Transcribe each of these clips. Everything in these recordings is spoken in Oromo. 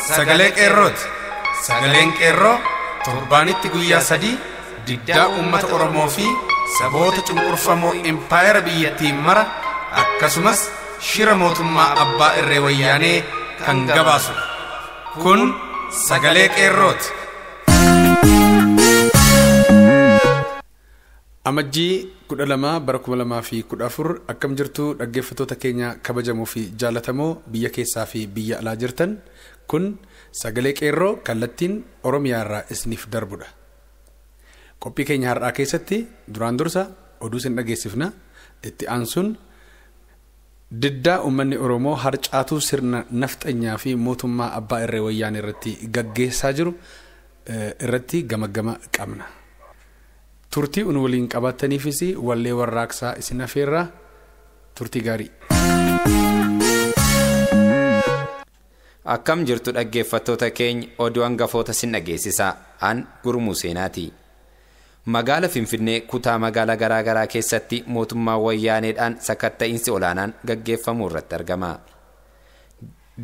sagalee qeerrooti. Sagaleen qeerroo torbaanitti guyyaa 3 diddaa uummata Oromoo fi saboota cunqurfamoo impaayera biyyattii mara akkasumas shira mootummaa abbaa irree wayyaanee kan gabaasu. Kun sagalee qeerrooti. Amajjii 12 bara 2014 akkam jirtu dhaggeeffattoota keenya kabajamoo fi jaallatamoo biyya keessaa fi biyya alaa jirtan. Kun sagalee qeerroo kallattiin Oromiyaa irraa isiniif darbudha. Qophii keenya har'aa keessatti duraan dursa oduu isin dhageessifna. Itti aansuun diddaa uummanni Oromoo harcaatuu sirna nafxanyaa fi mootummaa abbaa irree wayyaanee irratti gaggeessaa jiru irratti gamaggama qabna. Turtii unu waliin qabattaniifis wallee warraaqsaa isin afeerraa turtii gaarii. Akkam jirtu dhaggeeffattoota keenya oduu hangafoota sin dhageessisa. An Gurmuu Seenaati. Magaala Finfinnee kutaa magaala garaa keessatti mootummaa wayyaaneedhaan sakatta'iinsi olaanaan gaggeeffamuu irratti argama.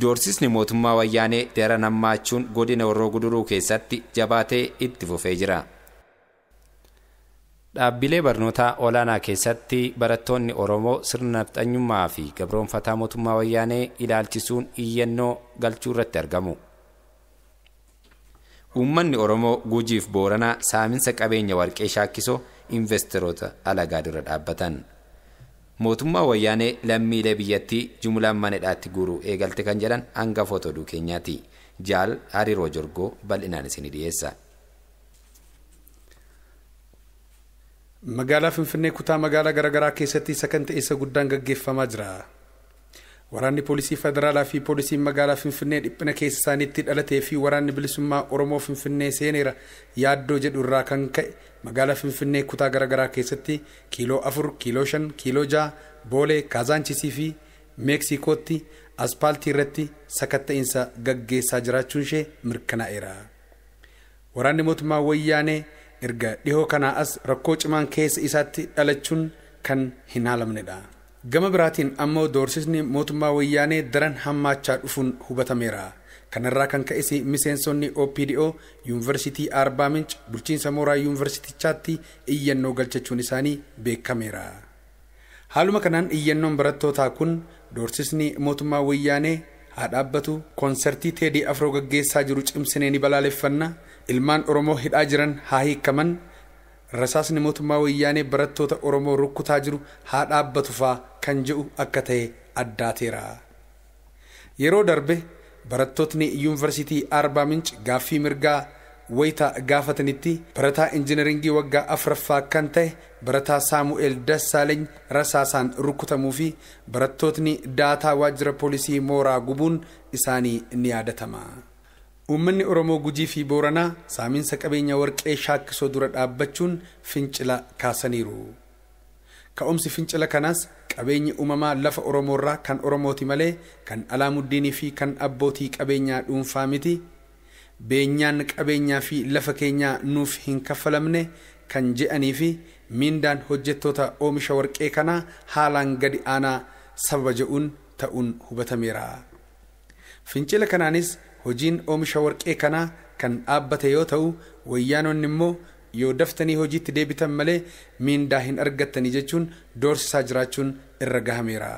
Doorsisni mootummaa wayyaanee daran hammaachuun godina Horroo Guduruu keessatti jabaatee itti fufee jira. Dhaabbilee barnootaa olaanaa keessatti barattoonni Oromoo sirna nafxanyummaa fi gabroonfataa mootummaa wayyaanee ilaalchisuun iyyannoo galchuu irratti argamu. Uummanni Oromoo Gujiif Booranaa saaminsa qabeenya warqee shaakkisoo investeroota alagaa dura dhaabbatan. Mootummaa wayyaanee lammiilee biyyattii jumlaan manedhaatti guuruu eegalte kan jedhan hangafoota oduu keenyaati. Jaal Hariiroo Jorgoo bal'inaan isinii dhiyeessa. Magaalaa Finfinnee kutaa magaalaa garaa keessatti sakanteessa guddaan gaggeeffamaa jira. Waraanni poolisii federaalaa fi poolisiin magaalaa Finfinnee dhiphina keessa isaaniitti dhalatee fi waraanni bilisummaa Oromoo Finfinnee seeneera yaaddoo jedhu irraa kan ka'e magaalaa Finfinnee kutaa garaa keessatti kiiloo 4, kiiloo 5, kiiloo 6 Boolee, Kaazaanchiisii fi Meeksikootti aspaaltii irratti sakatta'insa gaggeessaa jiraachuun ishee mirkanaa'eera. Waraanni mootummaa wayyaanee erga dhihoo kanaa as rakkoo cimaan keessa isaatti dhalachuun kan hin haalamnedha. Gama biraatiin ammoo doorsisni mootummaa wayyaanee daran hammaachaa dhufuun hubatameera. Kanarraa kan ka'es miseensonni OPDO Yuunivarsiitii Arbaa Minch bulchiinsa mooraa yuunivarsiitichaatti iyyannoo galchachuun isaanii beekameera. Haaluma kanaan iyyannoon barattootaa kun doorsisni mootummaa wayyaanee haa dhaabbatu, konsertii Teedii Afroo gaggeessaa jiru cimsinee ni balaaleffanna, ilmaan Oromoo hidhaa jiran haa hiikaman, rasaasni mootummaa wayyaanee barattoota Oromoo rukkutaa jiru haa dhaabbatu faa kan jedhu akka ta'e addaateera. Yeroo darbe barattootni yuunivarsiitii Arbaa Minch gaaffii mirgaa wayita gaafatanitti barataa injineringii waggaa 4ffaa kan ta'e barataa Saamu'eel Dassaaleny rasaasaan rukkutamuu fi barattootni daataa waajjira poolisii mooraa gubuun isaanii ni yaadatama. Uummanni Oromoo Gujii fi Booranaa saaminsa qabeenya warqee shaakkisoo dura dhaabbachuun fincila kaasaniiru. Ka'umsi fincila kanaas qabeenyi uumamaa lafa Oromoorraa kan Oromooti malee kan Alaamuddinii fi kan abbootii qabeenyaa dhuunfaa miti. Beenyaan qabeenyaa fi lafa keenyaa nuuf hin kaffalamne kan je'anii fi miindaan hojjettoota oomisha warqee kanaa haalaan gadi aanaa sababa je'uun ta'uun hubatameera. Fincila kanaanis hojiin oomisha warqee kanaa kan dhaabbate yoo ta'u wayyaanonni immoo yoo daftanii hojiitti deebitan malee miindaa hin argattanii jechuun doorsisaa jiraachuun irra gahameera.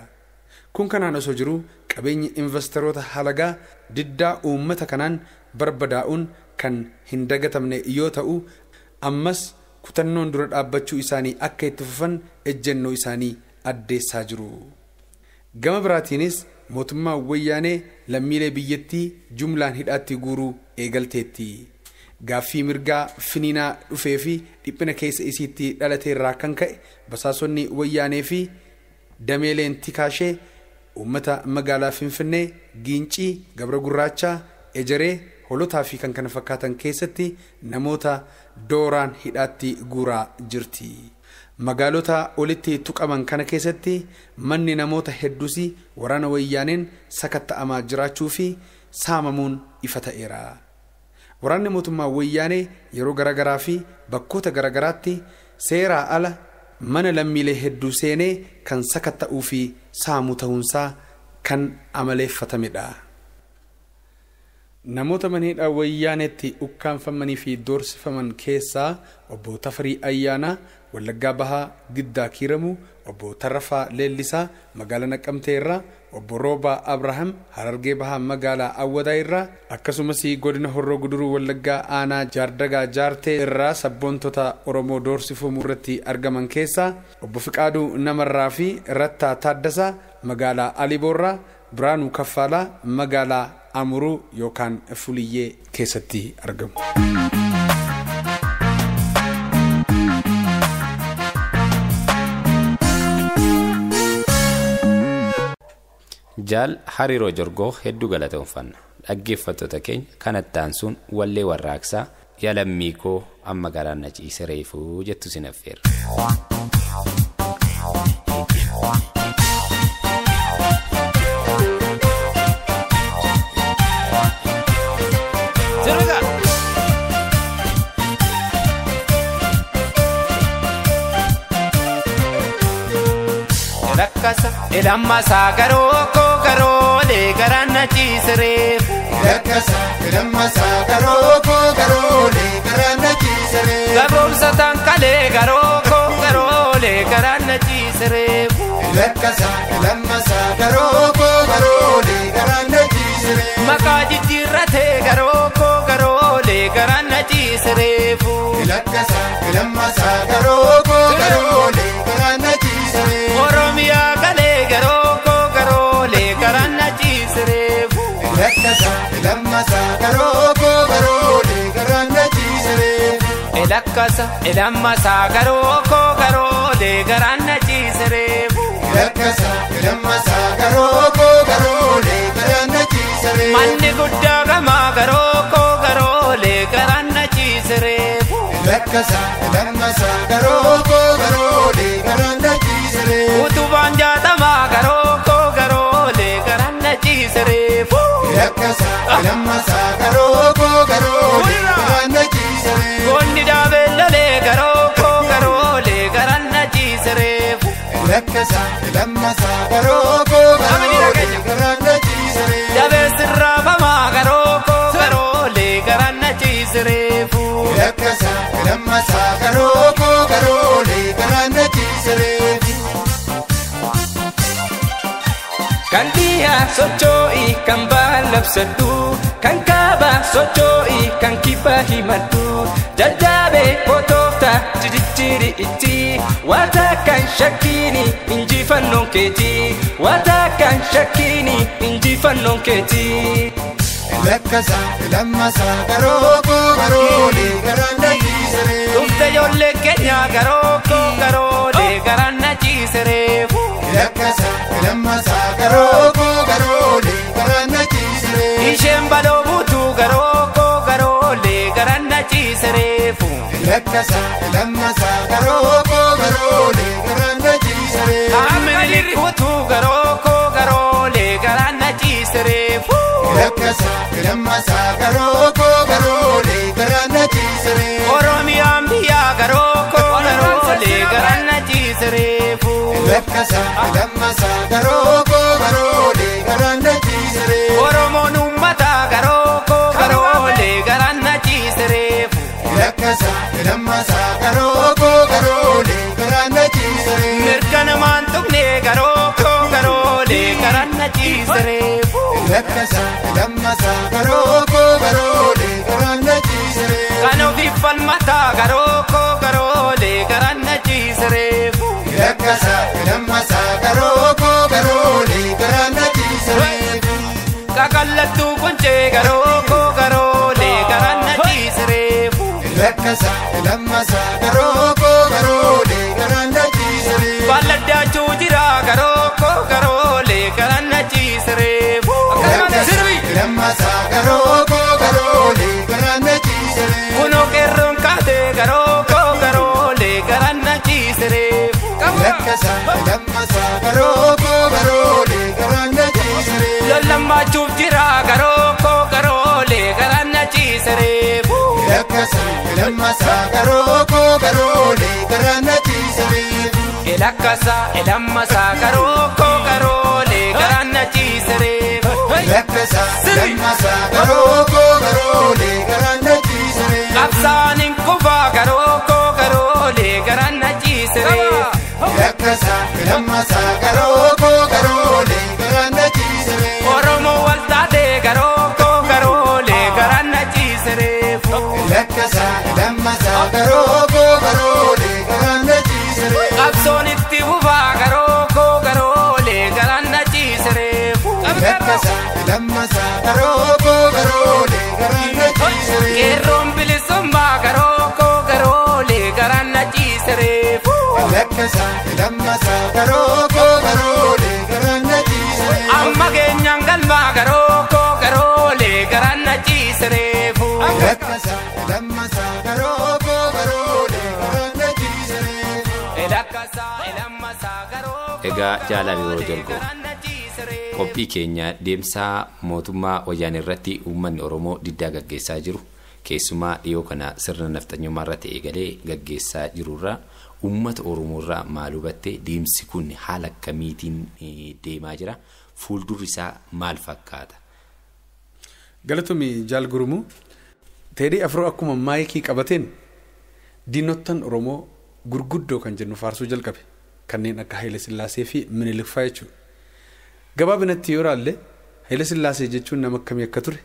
Kun kanaan osoo jiru qabeenyi investeroota halagaa diddaa uummata kanaan barbadaa'uun kan hin dagatamne yoo ta'u ammas kutannoon dura dhaabbachuu isaanii akka itti fufan ejjennoo isaanii addeessaa jiru. Gama biraatiinis mootummaa wayyaanee lammiilee biyyattii jumlaan hidhaatti guuruu eegalteetti. Gaaffii mirgaa finiinaa dhufee fi dhiphina keessa isiitti dhalatee irraa kan ka'e basaasonni wayyaanee fi dameeleen tikaashee uummata magaalaa Finfinnee, Giincii, Gabra Gurraachaa, Ejeree, Holotaa fi kan kana fakkaatan keessatti namoota dooraan hidhaatti guuraa jirti. Magaalota olitti tuqaman kana keessatti manni namoota hedduusi waraana wayyaaneen sakatta'amaa jiraachuu fi saamamuun ifa ta'eera. Waraanni mootummaa wayyaanee yeroo garaagaraa fi bakkoota garaagaraatti seeraa ala mana lammiilee hedduu seenee kan sakatta'uu fi saamuu ta'uunsaa kan amaleeffatamedha. namoota maniidha wayyaanetti ukkaanfamanii fi doorsifaman keessaa obbo Tafarii Ayyaanaa Wallaggaa Bahaa Giddaa Kiiramu, obbo Tarrafaa Leellisaa magaalaa Naqqamtee irraa, obbo Roobaa Abrahaam Harargee Bahaa magaalaa Awwadaa irraa, akkasumas godina Horroo Guduruu Wallaggaa Aanaa Jaardagaa Jaartee irraa sabboontota Oromoo doorsifamuu irratti argaman keessaa obbo Fiqaaduu Namarraa fi Rattaa Taaddasaa magaalaa Aliboorraa, Biraanuu Kaffaalaa magaalaa Amuruu yookaan Fuliyyee keessatti argamu. Jaal Hariiroo Jorgoo hedduu galatoomfanna. Dhaggeeffattoota keenya kanatti aansuun wallee warraaqsaa Yalammii koo amma garaan na ciise reefuu jettu sinaffeera. Lakkasa ilamma saagaroo koo garoolee garaan na ciise reefu. Lakkasa ilamma saagaroo koo garoolee garaan na ciise reefu. Gaboomsa tankalee garoo koo garoolee garaan na ciise reefu. Lakkasa ilamma saagaroo koo garoolee garaan na ciise reefu. Maqaa jijjiirratee garoo koo garoolee garaan na ciise reefu. Lakkasa ilamma saagaroo koo garoolee garaan na ciise reefu. Oromiyaa galee garoo koo garoolee garaan na ciise reefu. Lakkasa ilamma saagaroo koo garoolee garaan na ciise reefu. Lakkasa ilamma saagaroo koo garoolee garaan na ciise reefu. Lakkasa ilamma saagaroo koo garoolee garaan na ciise reefu. Manni guddaa gamaa garoo koo garoolee garaan na ciise reefu. Lakkasa ilamma saagaroo koo garoolee garaan na ciise reefu. Utubaan jaatamaa garoo koo garoolee garaan na ciise reefu. Lakkasa ilamma saagaroo koo garoolee garaan na ciise reefu. Goonni daabeellalee garoo koo garoolee garaan na ciise reefu. Lakkasa ilamma saagaroo koo garoolee garaan na ciise reefu. Jabeessirraa famaa garoo koo garoolee garaan na ciise reefu. Lakkasa ilamma saagaroo koo garoolee garaan na ciise reefu. Kan dhiyaa socho'ii kan baha labsadhu, kan kaaba socho'ii kan kibba himadhu. Jajjaabee kotoofta jijjiiri itti, waata kan shakkiini injifannoon keeti. Waata kan shakkiini injifannoon keeti. Lakkasa ilamma saagaroo koo garoolee garaan na ciise reefu. Dhufte ijoollee keenya garoo koo garoolee garaan na ciise reefu. Lakkasa ilamma saagaroo koo garoolee garaan na ciise reefu. Isheen baloo buutuu garoo koo garoolee garaan na ciise reefu. Lakkasa ilamma saagaroo koo garoolee garaan na ciise reefu. Haamni likuutuu garoo koo garoolee garaan na ciise reefu. Lakkasa ilamma saagaroo koo garoolee garaan na ciise reefu. Oromiyaan biyyaa garoo koo garoolee garaan na ciise reefu. Lakkasa ilamma saagaroo koo garoolee garaan na ciise reefu. Oromoon uummata garoo koo garoolee garaan na ciise reefu. Lakkasa ilamma saagaroo koo garoolee garaan na ciise reefu. Mirga namaan tuqne garoo koo garoolee garaan na ciise reefu. Lakkasa ilamma saagaroo koo garoolee garaan na ciise reefu. Kan ofiif falmataa garoo koo garoolee garaan na ciise reefu. Lakkasa ilamma saagaroo koo garoolee garaan na ciise reefu. Qaqallattuu quncee garoo koo garoolee garaan na ciise reefu. Lakkasa ilamma saagaroo koo garoolee garaan na ciise reefu. Balladdaachuu jira garoo koo garoolee garaan na ciise reefu. Lakkasa ilamma saagaroo koo garoolee garaan na ciise reefu. Kunoo qeerroon kaatee garoo koo garoolee garaan na ciise reefu. Lakkasa ilamma saagaroo koo garoolee garaan na ciise reefu. Lollamaachuuf jira garoo koo garoolee garaan na ciise reefu. Lakkasa ilamma saagaroo koo garoolee garaan na ciise reefu. Lakkasa ilamma saagaroo koo garoolee garaan na ciise reefu. Lakkasa Lamasa garoko garole garana chisre. Qabsaanin kufa garoko garole garana chisre. Lakkasa lamasa garoko garole garana chisre. Oromo waltaade garoko garole garana chisre. Lakkasa lamasa garoko garole garana chisre. Qabsoonitti bufa garoko garole garana chisre. Lakkasa lamasa garoko garole garana chisre. Qeerroon bilisummaa garoko garole garana chisre. Lakkasa lamasa garoko garole garana chisre. Amma keenyan galma garoko garole garana chisre. Lakkasa lamasa garoko garole garana chisre. Egaa jaalallee Jorgoo qophii keenya deemsaa mootummaa wayyaanee irratti uummanni Oromoo diddaa gaggeessaa jiru keessumaa dhiyoo kana sirna nafxanyummaa irratti eegalee gaggeessaa jirurraa uummata Oromoo irraa maal hubatte deemsi kun haala akkamiitiin deemaa jira fuuldurri isaa maal fakkaata? Galatoomi jaal Gurmuu Teedii Afroo akkuma maayikii qabateen diinottan Oromoo gurguddoo kan jennu faarsuu jalqabe kanneen akka Haile Sillaasee fi Minilik fa'aa jechuudha. Gabaabinatti yoo ilaalle Haile Sillaasee jechuun nama akkamii akka ture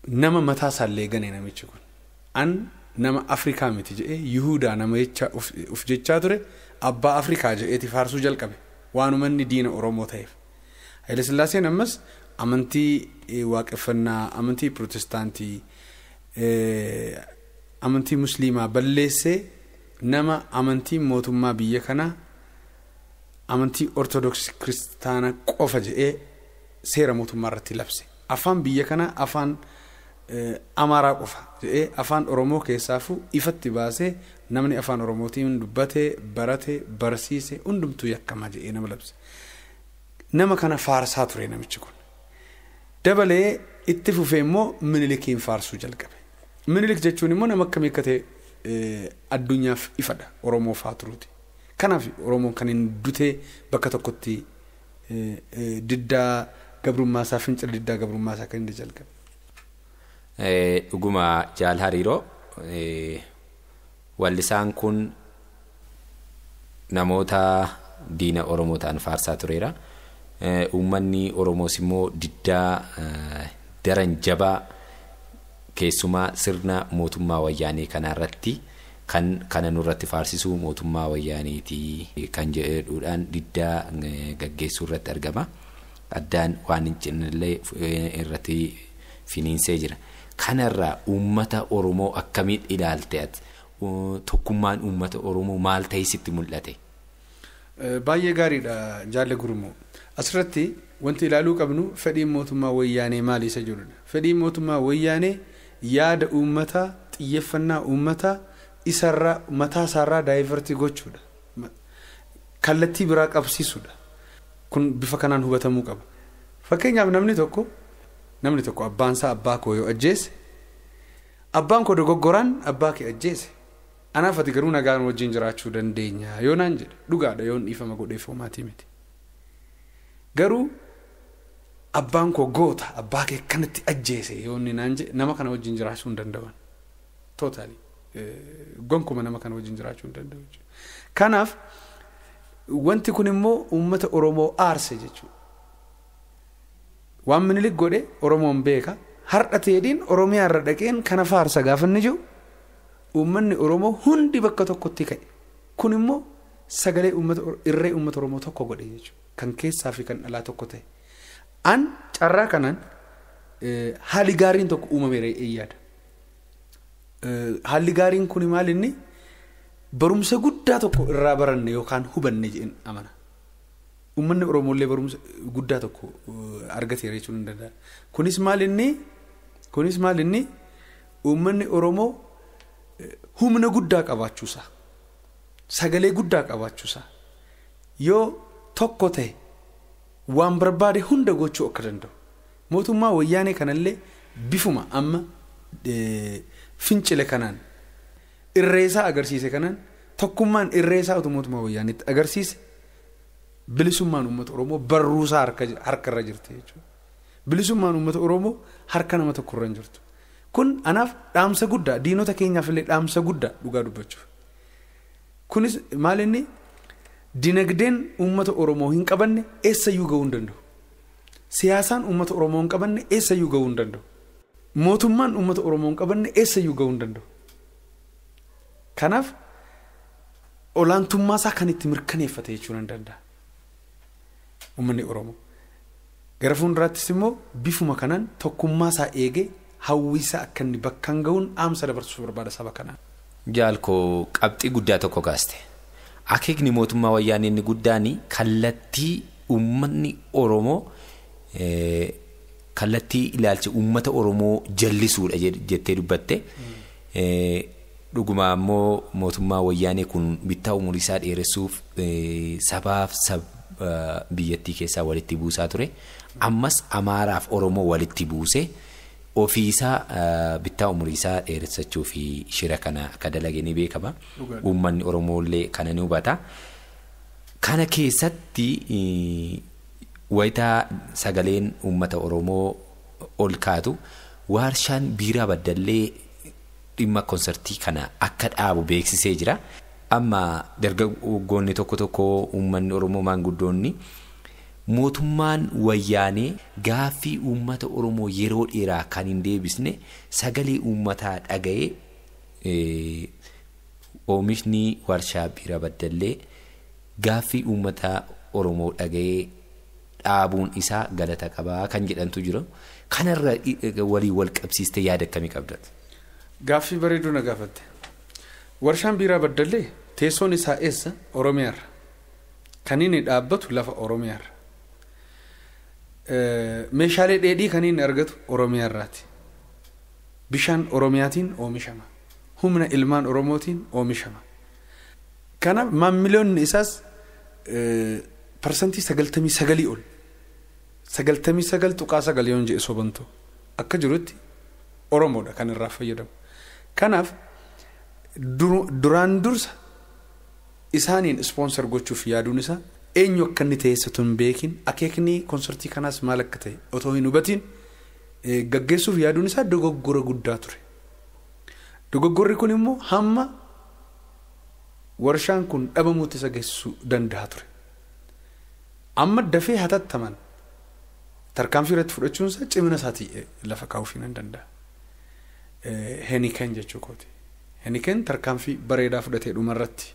nama mataa isaallee ganee namichi kun an nama Afrikaa miti jedhee Yihuudaa nama jecha uf jechaa ture abbaa Afrikaa jedheeti faarsuu jalqabe waanuma inni diina Oromoo ta'eef. Haile Sillaaseen ammas amantii waaqeffannaa amantii Protestaantii amantii Musliimaa balleessee nama amantii mootummaa biyya kanaa amantii Ortodoksii Kiristaanaa qofa jedhee seera mootummaa irratti labse. Afaan biyya kanaa afaan Amaaraa qofa jedhee afaan Oromoo keessaafuu ifatti baasee namni afaan Oromootiin dubbatee baratee barsiise hundumtuu yakkamaa jedhee nama labse. Nama kana faarsaa ture namichi kun. Dabalee itti fufee immoo Minilikiin faarsuu jalqabe. Minilik jechuun immoo nama akkamii akka ta'e addunyaaf ifadha Oromoo fa'aa turuuti. Kanaaf Oromoon kan hin dutee bakka tokkotti diddaa gabrummaa isaa fincila diddaa gabrummaa isaa kan inni jalqabe. Dhuguma jaal hariiroo wallisaan kun namoota diina Oromoo ta'an faarsaa tureera. Uummanni Oromoos immoo diddaa daran jabaa keessumaa sirna mootummaa wayyaanee kanarratti kan kana nurratti faarsisuu mootummaa wayyaaneetii kan jedhuudhaan diddaa gaggeessuu irratti argama. Addaan waan hin cinnillee irratti finiinsee jira. Kanarraa uummata Oromoo akkamiin ilaalte tokkummaan uummata Oromoo maal ta'e sitti mul'ate? Baay'ee gaariidha jaalle Gurmuu. Asirratti wanti ilaaluu qabnu fedhiin mootummaa wayyaanee maali isa jirudha. Fedhiin mootummaa wayyaanee yaada uummataa xiyyeeffannaa uummataa isarraa mataa isaarraa daayivartii gochuudha. Kallattii biraa qabsiisuudha. Kun bifa kanaan hubatamuu qaba. Fakkeenyaaf namni tokko abbaan isaa abbaa koo yoo ajjeese abbaan koo dogoggoraan abbaa kee ajjeese anaaf ati garuu nagaan wajjin jiraachuu dandeenya yoo naan jedhe dhugaadha yoon dhiifama godheef homaatii miti. Garuu abbaan koo goota abbaa kee kanatti ajjeese yoo inni naan jedhe nama kana wajjin jiraachuu hin danda'an. Totally. Gonkuma nama kana wajjin jiraachuu hin danda'u. Kanaaf wanti kun immoo uummata Oromoo aarse jechuudha. Waan Minilik godhe Oromoon beeka har'a teediin Oromiyaa irra dhaqeen kana faarsa gaafanni jiru uummanni Oromoo hundi bakka tokkotti ka'e. Kun immoo sagalee irree uummata Oromoo tokko godhe jechuudha. Kan keessaa fi kan dhalaa tokko ta'e. An carraa kanaan haalli gaariin tokko uumameera yaada. Haalli gaariin kun maal inni barumsa guddaa tokko irraa baranne yookaan hubanne jedheen amana. Uummanni Oromoo illee barumsa guddaa tokko argateera jechuun hin danda'a. Kunis maal inni uummanni Oromoo humna guddaa qabaachuusaa sagalee guddaa qabaachuusaa yoo tokko ta'e waan barbaade hunda gochuu akka danda'u. Mootummaa wayyaanee kanallee bifuma amma fincile kanaan irreesaa agarsiise kanaan tokkummaan irreesaa mootummaa wayyaaneetti agarsiise bilisummaan uummata Oromoo barruusaa harka irra jirti jechuudha. bilisummaan uummata Oromoo harka nama tokko irra jirtu. Kun anaaf dhaamsa guddaa diinota keenyaaf illee dhaamsa guddaa dhugaa dubbachuuf. Kunis maal inni dinagdeen uummata Oromoo hin qabanne eessayyuu ga'uu hin danda'u. Siyaasaan uummata Oromoo hin qabanne eessayyuu ga'uu hin danda'u. Mootummaan uummata Oromoo hin qabanne eessayyuu ga'uu hin danda'u. Kanaaf olaantummaa isaa kan itti mirkaneeffate jechuu nan danda'a. Uummanni Oromoo gara fuulduraattis immoo bifuma kanaan tokkummaa isaa eegee hawwiisa akka inni bakkaan ga'uun dhaamsa dabarsuu barbaada saba kanaan. Jaalkoo qabxii guddaa tokko kaaste. Akeekni mootummaa wayyaanee inni guddaan kallattii uummanni Oromoo kallattii ilaalcha uummata Oromoo jallisuudha jettee dubbatte. Dhuguma ammoo mootummaa wayyaanee kun bittaa umurii isaa dheeressuuf sabaaf biyyattii keessaa walitti buusaa ture. Ammas Amaaraaf Oromoo walitti buusee ofiisaa bittaa umurii isaa dheeressachuu fi shira kana akka dalage ni beekama. Uummanni Oromooillee kana ni hubata. Kana keessatti wayitaa sagaleen uummata Oromoo ol kaatu waarshaan biiraa baddallee dhimma konsertii kana akka dhaabu beeksisee jira. Amma dargaggoonni tokko uummanni Oromoo maanguddoonni mootummaan wayyaanee gaaffii uummata Oromoo yeroo dheeraa kan hin deebisne sagalee uummataa dhaga'ee oomishni warshaa biiraa baddallee gaaffii uummata Oromoo dhaga'ee dhaabuun isaa galata qabaa kan jedhantu jira. Kanarra walii wal qabsiiste yaada akkamii qabda? Gaaffii bareedu na gaafatte. Warshaan biiraa baddallee teessoon isaa eessa? Oromiyaarra. Kan inni dhaabbatu lafa Oromiyaarra. Meeshaalee dheedhii kan inni argatu Oromiyaarraati. Bishaan Oromiyaatiin oomishama. Humna ilmaan Oromootiin oomishama. Kanaaf maammiloonni isaas parsantii 99 ol 99.9 yoon jedhe sobantu akka jirutti Oromoodha kan irraa fayyadamu. Kanaaf duraan dursa isaaniin sponsor gochuuf yaaduun isaa eenyu akka inni teessatu hin beekin akeekni konsertii kanaas maal akka ta'e otoo hin hubatiin gaggeessuuf yaaduun isaa dogoggora guddaa ture. Dogoggorri kun immoo hamma warshaan kun dhabamuutti isa geessisuu danda'a ture. Amma dafee hatattaman tarkaanfii irratti fudhachuun isaa cimina isaatii lafa kaa'uuf hin danda'a. Heniken jechuu kooti. Heniken tarkaanfii bareedaa fudhatee dhumarratti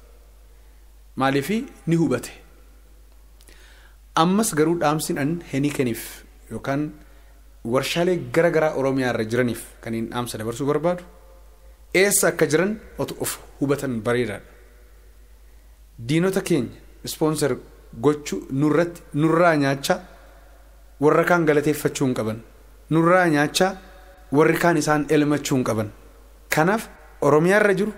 maaliifii ni hubate. Ammas garuu dhaamsiin an Henikeniif yookaan warshaalee gara garaa Oromiyaa irra jiraniif kan hin dhaamsa dabarsuu barbaadu eessa akka jiran of hubatan bareedaadha. Diinota keenya sponsor gochuu nurraa nyaachaa warra kaan galateeffachuu hin qaban. Nurraa nyaachaa warri kaan isaan elmachuu hin qaban. Kanaaf Oromiyaa irra jiru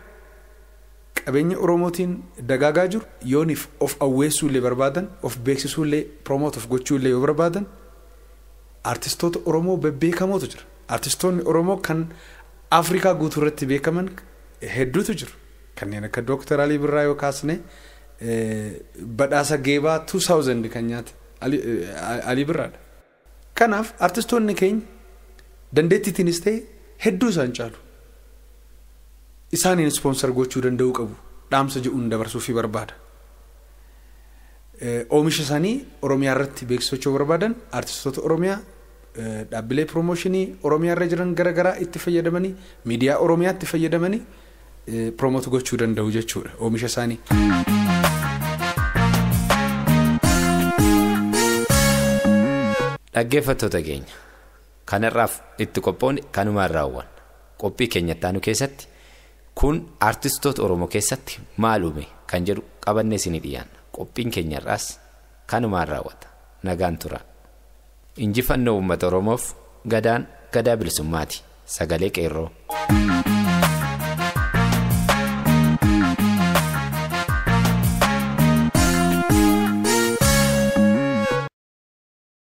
qabeenya Oromootiin dagaagaa jiru yooniif of awweessuullee barbaadan of beeksisuullee promote of gochuullee yoo barbaadan artistoota Oromoo bebbeekamootu jira. Artistoonni Oromoo kan Afrikaa guutuu irratti beekaman hedduutu jiru. Kanneen akka Dr. Alii Birraa yoo kaasne badhaasa geebaa 2000 kan nyaate Alii Birraadha. Kanaaf artistoonni keenya dandeettiitiinis ta'e hedduu isaan caalu. Isaaniin sponsor gochuu danda'uu qabu. Dhaamsa jedhuun dabarsuu fi barbaada. Oomisha isaanii Oromiyaa irratti beeksisachuu barbaadan artistoota Oromiyaa dhaabbilee promooshinii Oromiyaa irra jiran gara garaa itti fayyadamanii miidiyaa Oromiyaatti fayyadamanii promote gochuu danda'u jechuudha oomisha isaanii. Dhaggeeffattoota keenya kanarraaf itti qophoon kanumaan raawwan qophii keenya taanu keessatti kun artistoota Oromoo keessatti maal uume kan jedhu qabannee isinii dhiyaanna. Qophiin keenyarraas kanumaan raawwata. Nagaan tura. Injifannoo uummata Oromoof gadaa bilisummaati. Sagalee Qeerroo.